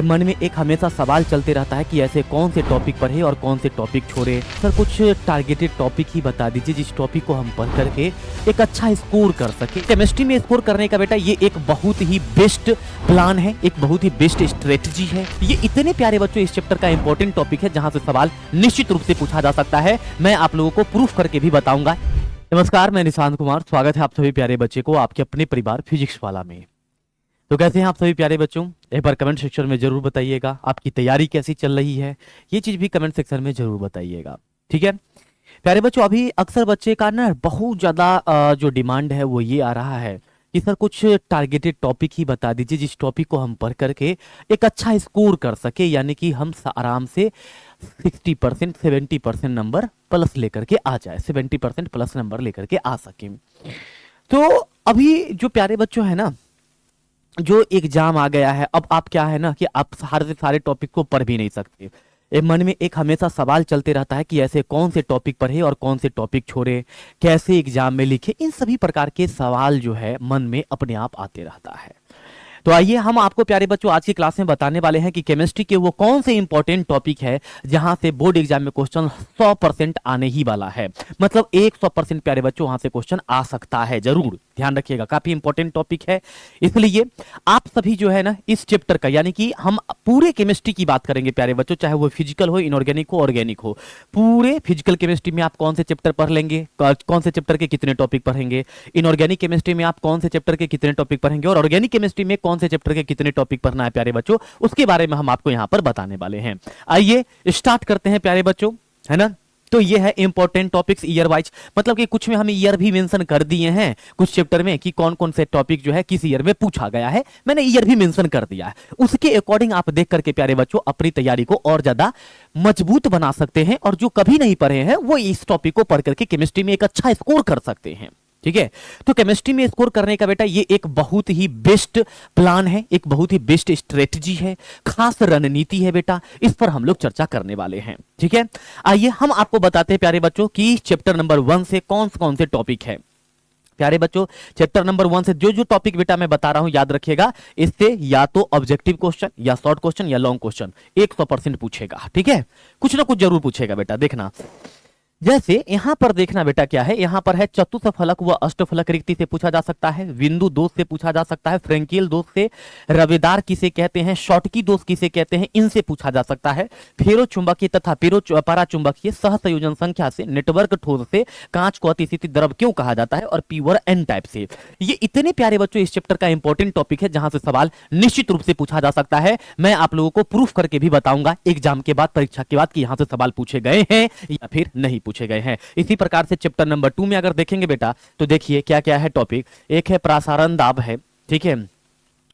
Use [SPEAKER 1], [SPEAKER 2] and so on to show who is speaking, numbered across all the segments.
[SPEAKER 1] मन में एक हमेशा सवाल चलते रहता है कि ऐसे कौन से टॉपिक पढ़े और कौन से टॉपिक छोड़े। सर कुछ टारगेटेड टॉपिक ही बता दीजिए जिस टॉपिक को हम पढ़ करके एक अच्छा स्कोर कर सके। केमिस्ट्री में स्कोर करने का बेटा ये एक बहुत ही बेस्ट प्लान है, एक बहुत ही बेस्ट स्ट्रेटजी है। ये इतने प्यारे बच्चों इस चैप्टर का इंपॉर्टेंट टॉपिक है जहां से सवाल निश्चित रूप से पूछा जा सकता है। मैं आप लोगों को प्रूफ करके भी बताऊंगा। नमस्कार, मैं निशांत कुमार, स्वागत है आप सभी प्यारे बच्चे को आपके अपने परिवार फिजिक्स वाला में। तो कैसे हैं आप सभी प्यारे बच्चों, एक बार कमेंट सेक्शन में जरूर बताइएगा। आपकी तैयारी कैसी चल रही है ये चीज भी कमेंट सेक्शन में जरूर बताइएगा, ठीक है प्यारे बच्चों। अभी अक्सर बच्चे का ना बहुत ज्यादा जो डिमांड है वो ये आ रहा है कि सर कुछ टारगेटेड टॉपिक ही बता दीजिए जिस टॉपिक को हम पढ़ करके एक अच्छा स्कोर कर सके, यानी कि हम आराम से 60% 70% नंबर प्लस लेकर के आ जाए, 70% प्लस नंबर लेकर के आ सके। तो अभी जो प्यारे बच्चों है ना, जो एग्जाम आ गया है, अब आप क्या है ना कि आप सारे टॉपिक को पढ़ भी नहीं सकते। मन में एक हमेशा सवाल चलते रहता है कि ऐसे कौन से टॉपिक पढ़े और कौन से टॉपिक छोड़े, कैसे एग्जाम में लिखे, इन सभी प्रकार के सवाल जो है मन में अपने आप आते रहता है। तो आइए हम आपको प्यारे बच्चों आज की क्लास में बताने वाले हैं कि केमिस्ट्री के वो कौन से इंपॉर्टेंट टॉपिक है जहां से बोर्ड एग्जाम में क्वेश्चन 100% आने ही वाला है। मतलब 100% प्यारे बच्चों वहां से क्वेश्चन आ सकता है, जरूर ध्यान रखिएगा, काफी इंपॉर्टेंट टॉपिक है। इसलिए आप सभी जो है ना इस चैप्टर का, यानी कि हम पूरे केमिस्ट्री की बात करेंगे प्यारे बच्चों, चाहे वो फिजिकल हो, इनऑर्गेनिक हो, ऑर्गेनिक हो। पूरे फिजिकल केमिस्ट्री में आप कौन से चैप्टर पढ़ लेंगे, कौन से चैप्टर के कितने टॉपिक पढ़ेंगे, इनऑर्गेनिक केमिस्ट्री में आप कौन से चैप्टर के कितने टॉपिक पढ़ेंगे, और ऑर्गेनिक केमिस्ट्री में कौन से चैप्टर के कितने टॉपिक पढ़ना है प्यारे बच्चों, उसके बारे में हम आपको यहां पर बताने वाले हैं। आइए स्टार्ट करते हैं प्यारे बच्चों, है ना। तो ये है इंपॉर्टेंट टॉपिक्स ईयर वाइज, मतलब कि कुछ में हम ईयर भी मेंशन कर दिए हैं कुछ चैप्टर में कि कौन कौन से टॉपिक जो है किस ईयर में पूछा गया है, मैंने ईयर भी मेंशन कर दिया है। उसके अकॉर्डिंग आप देख करके प्यारे बच्चों अपनी तैयारी को और ज्यादा मजबूत बना सकते हैं, और जो कभी नहीं पढ़े हैं वो इस टॉपिक को पढ़ करके केमिस्ट्री में एक अच्छा स्कोर कर सकते हैं, ठीक है। तो केमिस्ट्री में स्कोर करने का बेटा ये एक बहुत ही बेस्ट प्लान है, एक बहुत ही बेस्ट स्ट्रेटजी है, खास रणनीति है बेटा, इस पर हम लोग चर्चा करने वाले हैं, ठीक है। आइए हम आपको बताते हैं प्यारे बच्चों कि चैप्टर नंबर 1 से कौन से टॉपिक है। प्यारे बच्चों चैप्टर नंबर 1 से जो टॉपिक बेटा मैं बता रहा हूं याद रखिएगा, इससे या तो ऑब्जेक्टिव क्वेश्चन या शॉर्ट क्वेश्चन या लॉन्ग क्वेश्चन 100% पूछेगा, ठीक है। कुछ ना कुछ जरूर पूछेगा बेटा, देखना। जैसे यहां पर देखना बेटा क्या है, यहां पर है चतुष्फलक व अष्टफलक रिक्ति से पूछा जा सकता है, बिंदु दोष से पूछा जा सकता है, फ्रेंकियल दोष से, रवेदार किसे कहते हैं, शॉटकी दोष किसे कहते हैं, इनसे पूछा जा सकता है। फेरो चुंबकीय तथा पराचुंबकीय सहसंयोजन संख्या से, नेटवर्क ठोस से, कांच को अतिस्थिति द्रव क्यों कहा जाता है, और प्योर एन टाइप से। ये इतने प्यारे बच्चों इस चैप्टर का इंपॉर्टेंट टॉपिक है जहां से सवाल निश्चित रूप से पूछा जा सकता है। मैं आप लोगों को प्रूफ करके भी बताऊंगा एग्जाम के बाद, परीक्षा के बाद, कि यहां से सवाल पूछे गए हैं या फिर नहीं पूछे गए हैं। इसी प्रकार से चैप्टर नंबर 2 में अगर देखेंगे बेटा तो देखिए क्या क्या है टॉपिक। एक है प्रसारण दाब है, ठीक है।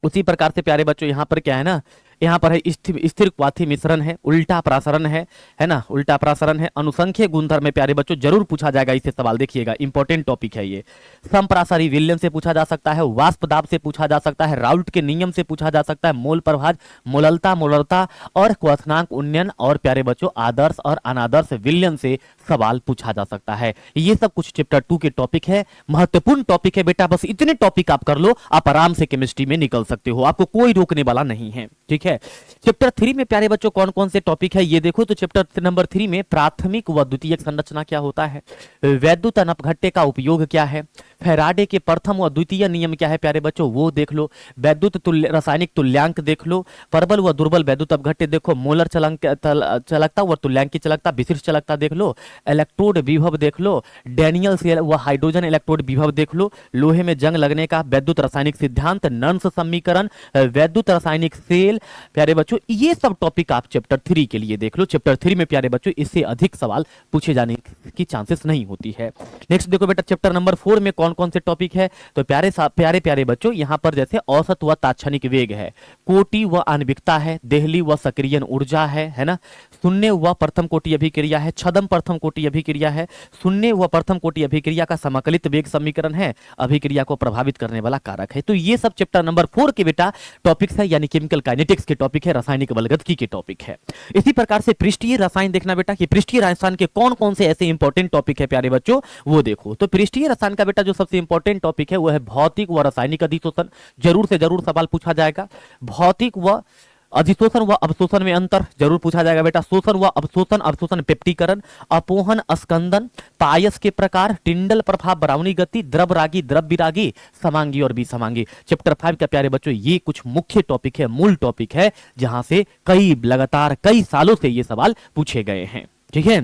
[SPEAKER 1] उसी प्रकार से प्यारे बच्चों यहां पर क्या है ना, यहाँ पर है स्थिर क्वाथी मिश्रण है, उल्टा प्रसारण है ना, उल्टा प्रसारण है। अनुसंख्यक गुणधर्म में प्यारे बच्चों जरूर पूछा जाएगा, इससे सवाल देखिएगा, इंपॉर्टेंट टॉपिक है ये। समप्रासारी विलयन से पूछा जा सकता है, वाष्प दाब से पूछा जा सकता है, राउल्ट के नियम से पूछा जा सकता है, मोल प्रभाज, मोललता, मोलरता और क्वथनांक उन्नयन, और प्यारे बच्चों आदर्श और अनादर्श विलयन से सवाल पूछा जा सकता है। ये सब कुछ चैप्टर 2 के टॉपिक है, महत्वपूर्ण टॉपिक है बेटा। बस इतने टॉपिक आप कर लो, आप आराम से केमिस्ट्री में निकल सकते हो, आपको कोई रोकने वाला नहीं है, ठीक है। चैप्टर 3 में प्यारे बच्चों कौन कौन से टॉपिक है ये देखो। तो चैप्टर नंबर 3 में प्राथमिक व द्वितीयक संरचना क्या होता है, वैद्युत अपघट्य का उपयोग क्या है, फैराडे के प्रथम व द्वितीय नियम क्या है प्यारे बच्चों वो देख लो, वैद्युत रासायनिक तुल्यांक देख लो, प्रबल व दुर्बल वैद्युत अपघट्य देखो, मोलर चलकता व तुल्यांकी चलकता, विशिष्ट चलकता देख लो, इलेक्ट्रोड विभव देख लो, डैनियल सेल व हाइड्रोजन इलेक्ट्रोड विभव देख लो, लोहे में जंग लगने का वैद्युत रासायनिक सिद्धांत, नर्स समीकरण, वैद्युत रासायनिक सेल, प्यारे बच्चों ये सब टॉपिक आप चैप्टर 3 के लिए देख लो। चैप्टर 3 में प्यारे बच्चों इससे अधिक सवाल पूछे जाने की चांसेस नहीं होती है। नेक्स्ट देखो बेटा चैप्टर नंबर 4 में कौन कौन से टॉपिक है। तो प्यारे बच्चों यहां पर जैसे औसत व तात्क्षणिक वेग है, कोटि व आणविकता है, देहली व सक्रियन ऊर्जा है ना, शून्य व प्रथम कोटि अभिक्रिया है, छदम प्रथम कोटि अभिक्रिया है, शून्य व प्रथम कोटि अभिक्रिया का समाकलित वेग समीकरण है, अभिक्रिया को प्रभावित करने वाला कारक है। तो ये सब चैप्टर नंबर 4 के बेटा टॉपिक्स है, यानी केमिकल काइनेटिक्स के टॉपिक है, रासायनिक बलगतिकी के टॉपिक है। इसी प्रकार से पृष्ठीय रसायन देखना बेटा कि पृष्ठीय रसायन के कौन कौन से ऐसे इंपॉर्टेंट टॉपिक है प्यारे बच्चों वो देखो। तो पृष्ठीय रसायन का बेटा जो सबसे इंपॉर्टेंट टॉपिक है वो है भौतिक व रासायनिक अधिशोषण, जरूर से जरूर सवाल पूछा जाएगा। भौतिक व अधिशोषण व अवशोषण में अंतर जरूर पूछा जाएगा बेटा। शोषण व अवशोषण, अवशोषण पेप्टीकरण, अपोहन स्कंदन, पायस के प्रकार, टिंडल प्रभाव, बराउनी गति, द्रव रागी, द्रव विरागी, समांगी और विसमांगी। चैप्टर 5 का प्यारे बच्चों ये कुछ मुख्य टॉपिक है, मूल टॉपिक है, जहां से लगातार कई सालों से ये सवाल पूछे गए हैं। ठीक है,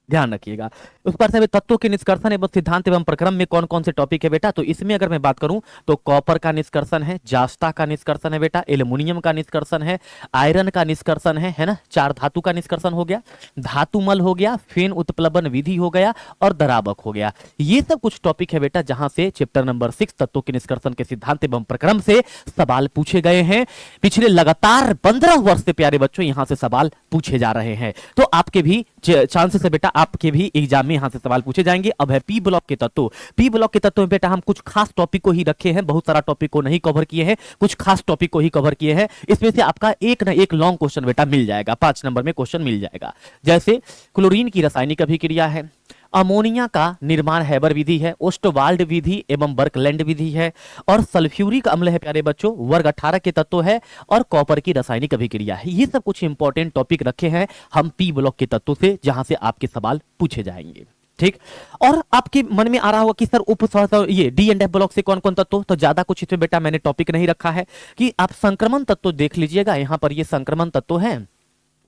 [SPEAKER 1] ध्यान रखिएगा। उस पर से तत्वों के निष्कर्षण एवं सिद्धांत एवं प्रक्रम में कौन कौन से टॉपिक है बेटा, तो इसमें अगर मैं बात करूं तो कॉपर का निष्कर्षण है, जास्ता का निष्कर्षण है बेटा, एल्युमिनियम का निष्कर्षण है, आयरन का निष्कर्षण है ना, 4 धातु का निष्कर्षण हो गया, धातुमल हो गया, फेन उत्प्लवन विधि हो गया और दरावक हो गया। ये सब कुछ टॉपिक है बेटा जहां से चैप्टर नंबर 6 तत्वों के निष्कर्षण के सिद्धांत एवं प्रक्रम से सवाल पूछे गए हैं। पिछले लगातार 15 वर्ष से प्यारे बच्चों यहां से सवाल पूछे जा रहे हैं। तो आपके भी चांसेस है बेटा, आपके भी एग्जाम में यहां से सवाल पूछे जाएंगे। अब है पी ब्लॉक के तत्व। पी ब्लॉक के तत्व में बेटा हम कुछ खास टॉपिक को ही रखे हैं, बहुत सारा टॉपिक को नहीं कवर किए हैं, कुछ खास टॉपिक को ही कवर किए हैं। इसमें से आपका एक ना एक लॉन्ग क्वेश्चन बेटा मिल जाएगा, 5 नंबर में क्वेश्चन मिल जाएगा। जैसे क्लोरीन की रासायनिक अभिक्रिया है, अमोनिया का निर्माण हैबर विधि है, ओस्टवाल्ड विधि एवं बर्कलैंड विधि है, और सल्फ्यूरिक अम्ल है प्यारे बच्चों, वर्ग 18 के तत्व है, और कॉपर की रासायनिक अभिक्रिया है। ये सब कुछ इंपॉर्टेंट टॉपिक रखे हैं हम पी ब्लॉक के तत्वों से, जहां से आपके सवाल पूछे जाएंगे। ठीक, और आपके मन में आ रहा होगा कि सर ये डी एंड एफ ब्लॉक से कौन कौन तत्व, तो ज्यादा कुछ इसमें बेटा मैंने टॉपिक नहीं रखा है कि आप संक्रमण तत्व देख लीजिएगा, यहां पर ये संक्रमण तत्व है।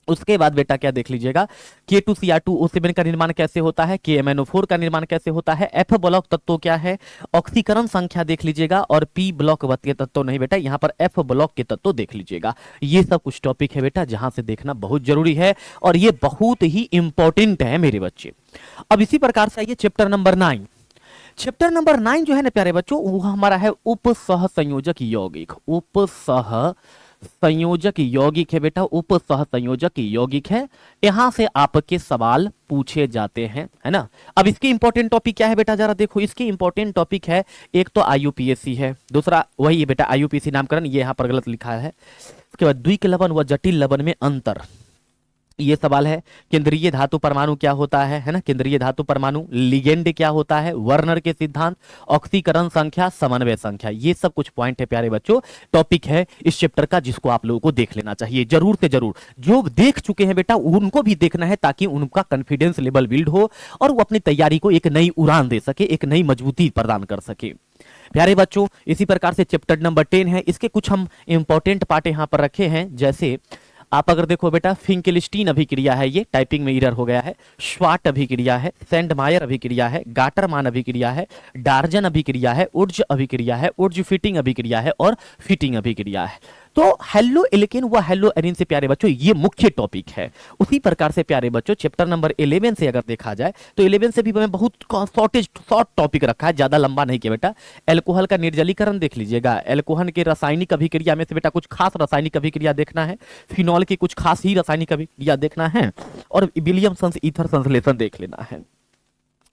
[SPEAKER 1] उसके बाद बेटा क्या देख लीजिएगा, K2Cr2O7 का निर्माण कैसे होता है, KMnO4 का निर्माण कैसे होता है, F ब्लॉक तत्व क्या है, ऑक्सीकरण संख्या देख लीजिएगा, और P ब्लॉक के तत्व नहीं बेटा, यहाँ पर F ब्लॉक के तत्व देख लीजिएगा। ये सब कुछ टॉपिक है बेटा जहां से देखना बहुत जरूरी है, और ये बहुत ही इंपॉर्टेंट है मेरे बच्चे। अब इसी प्रकार से आइए चैप्टर नंबर 9। चैप्टर नंबर 9 जो है ना प्यारे बच्चों, वो हमारा है उपसह संयोजक यौगिक। उपसह संयोजक यौगिक है बेटा, उपसह संयोजक यौगिक है, यहां से आपके सवाल पूछे जाते हैं, है ना। अब इसके इंपॉर्टेंट टॉपिक क्या है बेटा, जरा देखो इसके इंपॉर्टेंट टॉपिक है, एक तो IUPAC है, दूसरा वही है बेटा IUPAC नामकरण, ये यहां पर गलत लिखा है। उसके बाद द्विक लवण व जटिल लवण में अंतर, ये सवाल है। केंद्रीय धातु परमाणु क्या होता है ना, केंद्रीय धातु परमाणु, लिगेंड क्या होता है, वर्नर के सिद्धांत, ऑक्सीकरण संख्या, समन्वय संख्या, ये सब कुछ पॉइंट है प्यारे बच्चों, टॉपिक है इस चैप्टर का, जिसको आप लोगों को देख लेना चाहिए जरूर से जरूर। जो देख चुके हैं बेटा उनको भी देखना है, ताकि उनका कॉन्फिडेंस लेवल बिल्ड हो और वो अपनी तैयारी को एक नई उड़ान दे सके, एक नई मजबूती प्रदान कर सके। प्यारे बच्चों इसी प्रकार से चैप्टर नंबर 10 है, इसके कुछ हम इंपॉर्टेंट पार्ट यहां पर रखे हैं। जैसे आप अगर देखो बेटा, फिंकेलस्टीन अभिक्रिया है, ये टाइपिंग में एरर हो गया है, श्वार्ट अभिक्रिया है, सेंडमायर अभिक्रिया है, गाटरमान अभिक्रिया है, डार्जन अभिक्रिया है, उर्ज अभिक्रिया है, उर्ज फिटिंग अभिक्रिया है, और फिटिंग अभिक्रिया है। तो हेलो एल्केन व हेलो एरिन से प्यारे बच्चों ये मुख्य टॉपिक है। उसी प्रकार से प्यारे बच्चों चैप्टर नंबर 11 से अगर देखा जाए तो 11 से भी मैं बहुत शॉर्ट टॉपिक रखा है, ज्यादा लंबा नहीं किया बेटा। एल्कोहल का निर्जलीकरण देख लीजिएगा, एल्कोहल के रासायनिक अभिक्रिया में से बेटा कुछ खास रासायनिक अभिक्रिया देखना है, फिनॉल की कुछ खास ही रासायनिक अभिक्रिया देखना है, और विलियमसन ईथर संश्लेषण देख लेना है।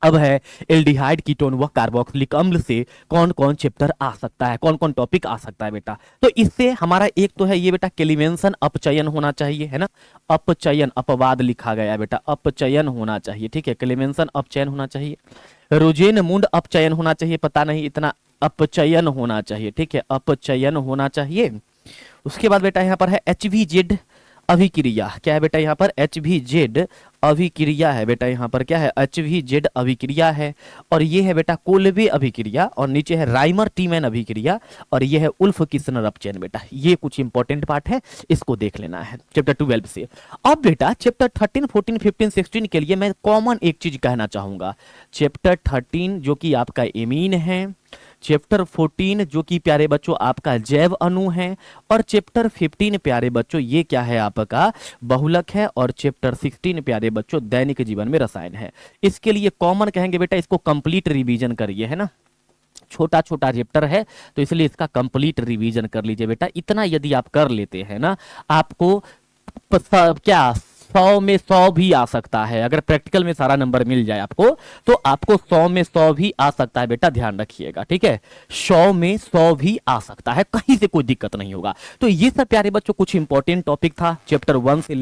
[SPEAKER 1] अब है एल्डिहाइड कीटोन व कार्बोक्सिलिक अम्ल से कौन कौन चैप्टर आ सकता है, कौन कौन टॉपिक आ सकता है बेटा। तो इससे हमारा एक तो है ये बेटा केलिमेंसन अपचयन होना चाहिए, है ना, अपचयन अपवाद लिखा गया है बेटा, अपचयन होना चाहिए, ठीक है, केलिमेंसन अपचयन होना चाहिए। रोजेन मुंड अपचयन होना चाहिए, पता नहीं इतना अपचयन होना चाहिए, ठीक है, अपचयन होना चाहिए। उसके बाद बेटा यहाँ पर है HVZ अभिक्रिया, क्या है बेटा यहाँ पर HVZ अभिक्रिया है बेटा, यहाँ पर क्या है HVZ अभिक्रिया है, और ये है बेटा कोल्बे अभिक्रिया, और नीचे है राइमर टीमैन अभिक्रिया, और ये है उल्फ किस्नर अपचयन बेटा। ये कुछ इंपॉर्टेंट पार्ट है, इसको देख लेना है चैप्टर 12 से। अब बेटा चैप्टर 13, 14, 15, 16 के लिए मैं कॉमन एक चीज कहना चाहूंगा। चैप्टर 13 जो कि आपका एमीन है, चैप्टर 14 जो कि प्यारे बच्चों आपका जैव अणु है, और चैप्टर 15 प्यारे बच्चों ये क्या है आपका बहुलक है, और चैप्टर 16 प्यारे बच्चों दैनिक जीवन में रसायन है। इसके लिए कॉमन कहेंगे बेटा, इसको कंप्लीट रिवीजन करिए, है ना, छोटा छोटा चैप्टर है तो इसलिए इसका कंप्लीट रिवीजन कर लीजिए बेटा। इतना यदि आप कर लेते हैं ना, आपको क्या 100 में 100 भी आ सकता है। अगर प्रैक्टिकल में सारा नंबर मिल जाए आपको तो आपको 100 में 100 भी आ सकता है बेटा, ध्यान रखिएगा, ठीक है। 100 में 100 भी आ सकता है, कहीं से कोई दिक्कत नहीं होगा। तो ये सब प्यारे बच्चों कुछ इंपॉर्टेंट टॉपिक था चैप्टर 1 से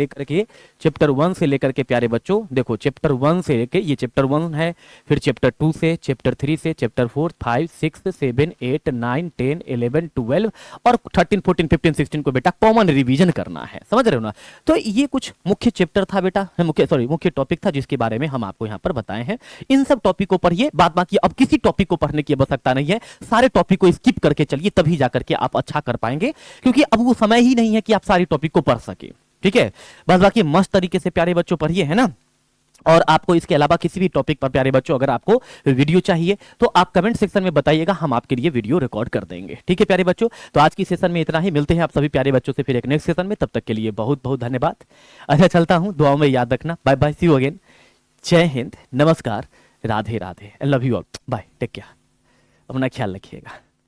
[SPEAKER 1] लेकर के प्यारे बच्चों देखो, चैप्टर 1 से लेके ये चैप्टर 1 है, फिर चैप्टर 2 से, चैप्टर 3 से, चैप्टर 4, 5, 6, 7, 8, 9, 10, 11, 12 और 13, 14, 15, 16 को बेटा कॉमन रिवीजन करना है, समझ रहे हो ना। तो ये कुछ मुख्य चैप्टर था बेटा, मुख्य टॉपिक था जिसके बारे में हम आपको यहाँ पर बताए हैं। इन सब टॉपिकों पर ये बात बाकी, अब किसी टॉपिक को पढ़ने की आवश्यकता नहीं है, सारे टॉपिक को स्किप करके चलिए, तभी जाकर के आप अच्छा कर पाएंगे, क्योंकि अब वो समय ही नहीं है कि आप सारी टॉपिक को पढ़ सके, ठीक है। बस बाकी मस्त तरीके से प्यारे बच्चों पढ़िए, है ना। और आपको इसके अलावा किसी भी टॉपिक पर प्यारे बच्चों अगर आपको वीडियो चाहिए तो आप कमेंट सेक्शन में बताइएगा, हम आपके लिए वीडियो रिकॉर्ड कर देंगे, ठीक है प्यारे बच्चों। तो आज की सेशन में इतना ही, मिलते हैं आप सभी प्यारे बच्चों से फिर एक नेक्स्ट सेशन में, तब तक के लिए बहुत बहुत धन्यवाद। अच्छा चलता हूं, दुआओं में याद रखना, bye bye, see you again, जय हिंद, नमस्कार, Radhe Radhe, love you all, bye, take care, अपना ख्याल रखिएगा।